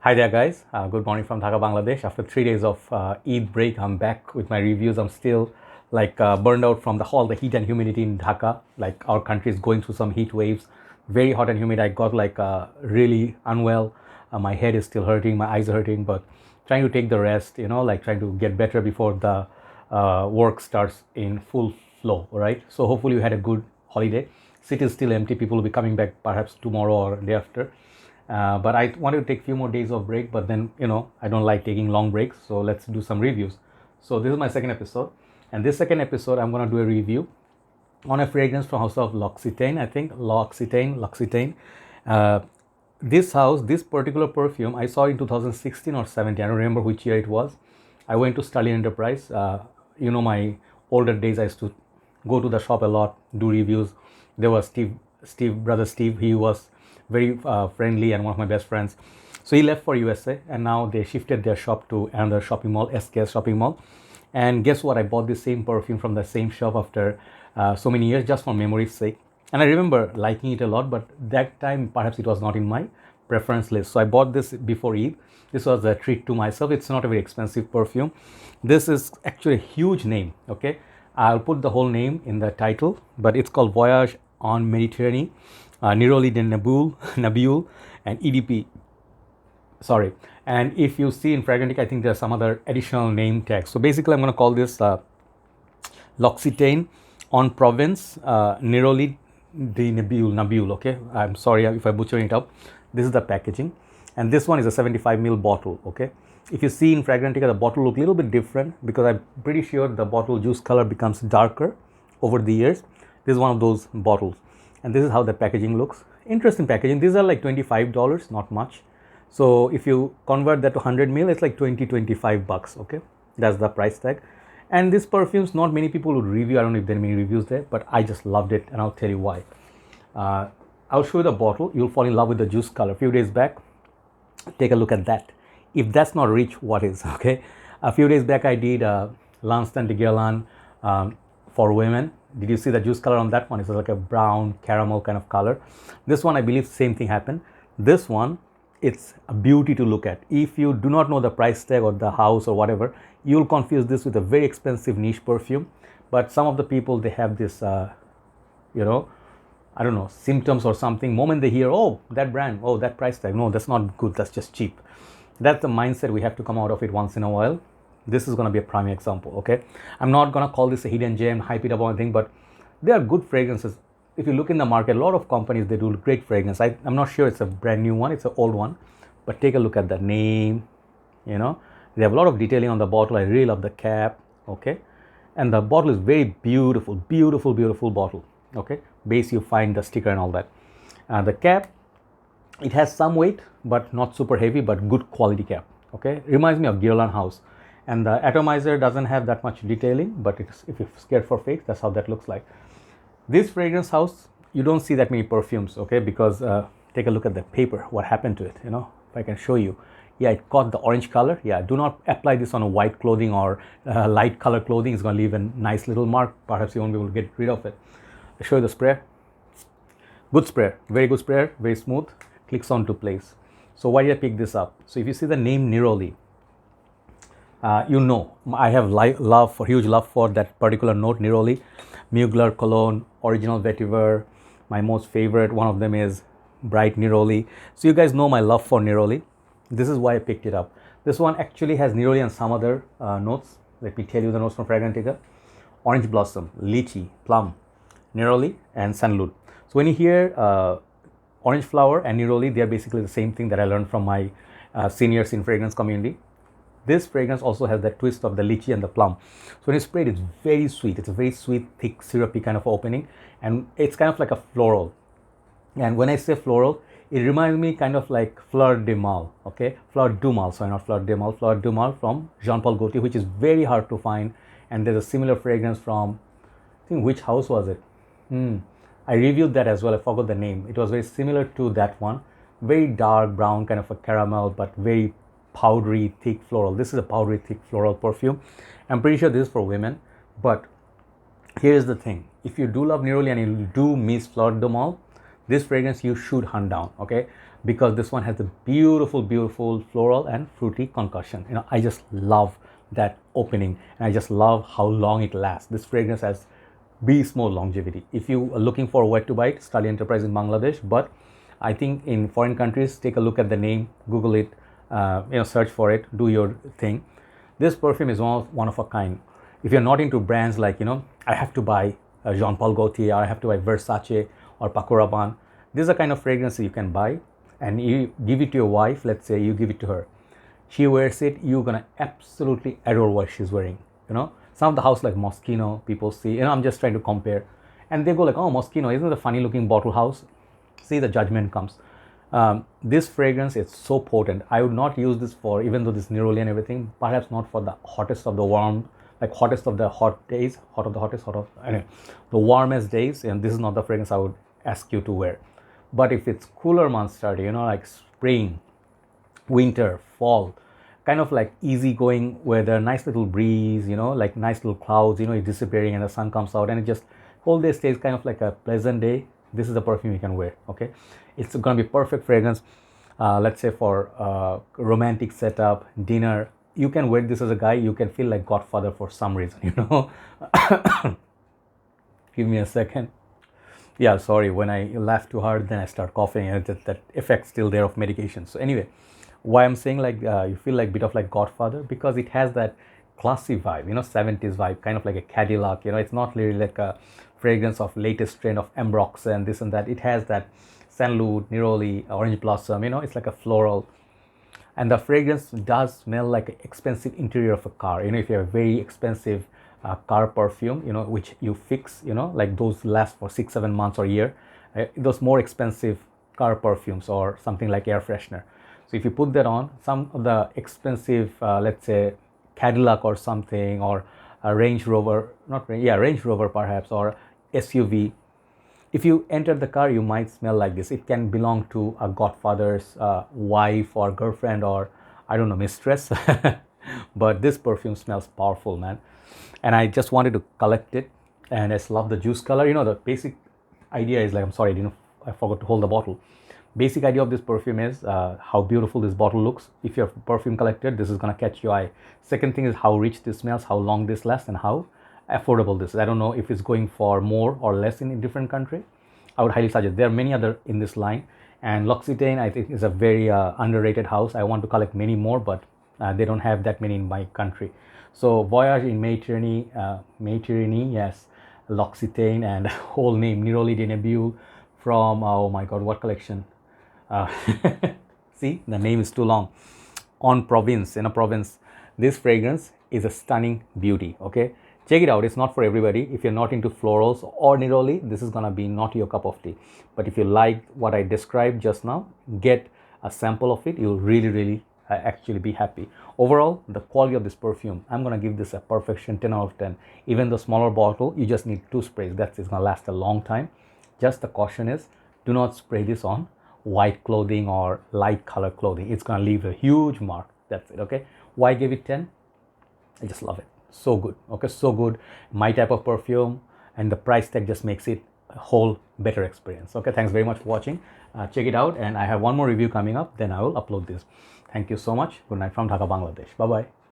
Hi there, guys. Good morning from Dhaka, Bangladesh. After 3 days of Eid break, I'm back with my reviews. I'm still burned out from all the heat and humidity in Dhaka. Like our country is going through some heat waves, very hot and humid. I got really unwell. My head is still hurting, my eyes are hurting, but trying to take the rest. Trying to get better before the work starts in full flow. Right. So hopefully you had a good holiday. City is still empty. People will be coming back perhaps tomorrow or day after. But I wanted to take a few more days of break, but then I don't like taking long breaks, so let's do some reviews. So this is my second episode, and this second episode I'm going to do a review on a fragrance from house of L'Occitane. I think L'Occitane. uh, this particular perfume I saw in 2016 or 17. I don't remember which year it was. I went to Stallion Enterprise. My older days I used to go to the shop a lot, do reviews. There was brother Steve. He was very friendly and one of my best friends. So he left for USA, and now they shifted their shop to another shopping mall, SKS shopping mall. And guess what? I bought the same perfume from the same shop after so many years, just for memory's sake. And I remember liking it a lot, but that time perhaps it was not in my preference list. So I bought this before Eid. This was a treat to myself. It's not a very expensive perfume. This is actually a huge name. Okay, I'll put the whole name in the title, but it's called Voyage on Mediterranean, Neroli de Nabeul, and EDP. Sorry. And if you see in Fragrantica, I think there's some other additional name tags. So basically, I'm going to call this L'Occitane on Provence Neroli de Nabeul. Okay, I'm sorry if I butcher it up. This is the packaging, and this one is a 75 ml bottle. Okay, if you see in Fragrantica, the bottle look a little bit different because I'm pretty sure the bottle juice color becomes darker over the years. This is one of those bottles, and this is how the packaging looks. Interesting packaging. These are like $25, not much. So if you convert that to 100 ml, it's like 25 bucks. Okay, that's the price tag. And this perfumes, not many people would review. I don't know if there are many reviews there, but I just loved it, and I'll tell you why. I'll show you the bottle. You'll fall in love with the juice color. A few days back, take a look at that. If that's not rich, what is? Okay, a few days back I did Lanston de Guerlain for women. Did you see the juice color on that one? It's like a brown caramel kind of color. This one, I believe same thing happened. This one, it's a beauty to look at. If you do not know the price tag or the house or whatever, you'll confuse this with a very expensive niche perfume. But some of the people, they have this I don't know, symptoms or something. Moment they hear, oh, that brand, oh, that price tag, no, that's not good, that's just cheap. That's the mindset. We have to come out of it once in a while. This is going to be a prime example. Okay, I'm not going to call this a hidden gem, hype it up or anything, but they are good fragrances. If you look in the market, a lot of companies, they do great fragrance. I'm not sure it's a brand new one, it's an old one, but take a look at the name. They have a lot of detailing on the bottle. I really love the cap. Okay, and the bottle is very beautiful, beautiful bottle. Okay, base, you find the sticker and all that. The cap, it has some weight, but not super heavy, but good quality cap. Okay, reminds me of Guerlain House. And the atomizer doesn't have that much detailing, but if you're scared for fakes, that's how that looks like. This fragrance house, you don't see that many perfumes. Okay, because take a look at the paper, what happened to it. If I can show you. Yeah, it caught the orange color. Yeah, do not apply this on a white clothing or light color clothing. It's going to leave a nice little mark. Perhaps you won't be able to get rid of it. I'll show you the sprayer. Good sprayer, very good sprayer, very smooth, clicks onto place. So why did I pick this up? So if you see the name Neroli, I have huge love for that particular note, Neroli. Mugler, Cologne, Original Vetiver. My most favorite one of them is Bright Neroli. So you guys know my love for Neroli. This is why I picked it up. This one actually has Neroli and some other notes. Let me tell you the notes from Fragrantica. Orange Blossom, Lychee, Plum, Neroli, and Sandalwood. So when you hear orange flower and Neroli, they are basically the same thing that I learned from my seniors in fragrance community. This fragrance also has that twist of the lychee and the plum. So when you spray it, it's very sweet. It's a very sweet, thick, syrupy kind of opening, and it's kind of like a floral. And when I say floral, it reminds me kind of like Fleur du Male. Okay, Fleur du Male. Sorry, not Fleur du Male. Fleur du Male from Jean Paul Gaultier, which is very hard to find. And there's a similar fragrance from, I think, which house was it? I reviewed that as well. I forgot the name. It was very similar to that one. Very dark brown, kind of a caramel, but very powdery, thick floral. This is a powdery, thick floral perfume. I'm pretty sure this is for women. But here's the thing. If you do love Neroli and you do miss Fleur du Male, this fragrance you should hunt down. Okay, because this one has the beautiful floral and fruity concussion. I just love that opening, and I just love how long it lasts. This fragrance has beast mode longevity. If you are looking for where to buy it, study enterprise in Bangladesh, but I think in foreign countries, take a look at the name, Google it, search for it, do your thing. This perfume is one of a kind. If you're not into brands like, I have to buy Jean Paul Gaultier, or I have to buy Versace or Paco Rabanne, this is a kind of fragrance you can buy and you give it to your wife. Let's say you give it to her. She wears it, you're gonna absolutely adore what she's wearing. Some of the house like Moschino, people see, I'm just trying to compare, and they go like, oh, Moschino, isn't it a funny looking bottle house? See, the judgment comes. This fragrance is so potent. I would not use this for, even though this Neroli and everything, perhaps not for the hottest of the warm, like hottest of the hot days, anyway, the warmest days, and this is not the fragrance I would ask you to wear. But if it's cooler months start, like spring, winter, fall, kind of like easygoing weather, nice little breeze, like nice little clouds, it's disappearing and the sun comes out and it just whole day stays kind of like a pleasant day. This is the perfume you can wear. Okay, it's going to be perfect fragrance. Let's say for romantic setup, dinner, you can wear this as a guy. You can feel like Godfather for some reason. Give me a second. Yeah, sorry, when I laugh too hard, then I start coughing, and that effect still there of medication. So anyway, why I'm saying like you feel like bit of like Godfather, because it has that classy vibe, 70s vibe, kind of like a Cadillac. It's not really like a fragrance of latest trend of Ambrox and this and that. It has that Saint Louis, Neroli, Orange Blossom. It's like a floral, and the fragrance does smell like an expensive interior of a car. If you have a very expensive car perfume, which you fix, like those last for 6-7 months or a year, those more expensive car perfumes or something like air freshener. So if you put that on, some of the expensive, let's say Cadillac or something, or a Range Rover, Range Rover perhaps, or SUV, if you enter the car, you might smell like this. It can belong to a Godfather's wife or girlfriend, or I don't know, mistress. But this perfume smells powerful, man. And I just wanted to collect it, and I just love the juice color. The basic idea is like, I'm sorry, I forgot to hold the bottle. Basic idea of this perfume is how beautiful this bottle looks. If you're a perfume collector, this is gonna catch your eye. Second thing is how rich this smells, how long this lasts, and how affordable this is. I don't know if it's going for more or less in a different country. I would highly suggest. There are many other in this line, and L'Occitane I think is a very underrated house. I want to collect many more, but they don't have that many in my country. So Voyage in Méditerranée, yes, L'Occitane, and whole name Neroli de Nabeul from, oh my god, what collection? See, the name is too long. On Provence, in a Provence. This fragrance is a stunning beauty. Okay, check it out. It's not for everybody. If you're not into florals or Neroli, this is gonna be not your cup of tea. But if you like what I described just now, get a sample of it. You'll really actually be happy. Overall, the quality of this perfume, I'm gonna give this a perfection 10 out of 10. Even the smaller bottle, you just need 2 sprays. That's it's gonna last a long time. Just the caution is, do not spray this on white clothing or light color clothing. It's gonna leave a huge mark. That's it. Okay, why give it 10? I just love it. So good. Okay, so good. My type of perfume, and the price tag just makes it a whole better experience. Okay, thanks very much for watching. Check it out, and I have one more review coming up, then I will upload this. Thank you so much. Good night from Dhaka, Bangladesh. Bye bye.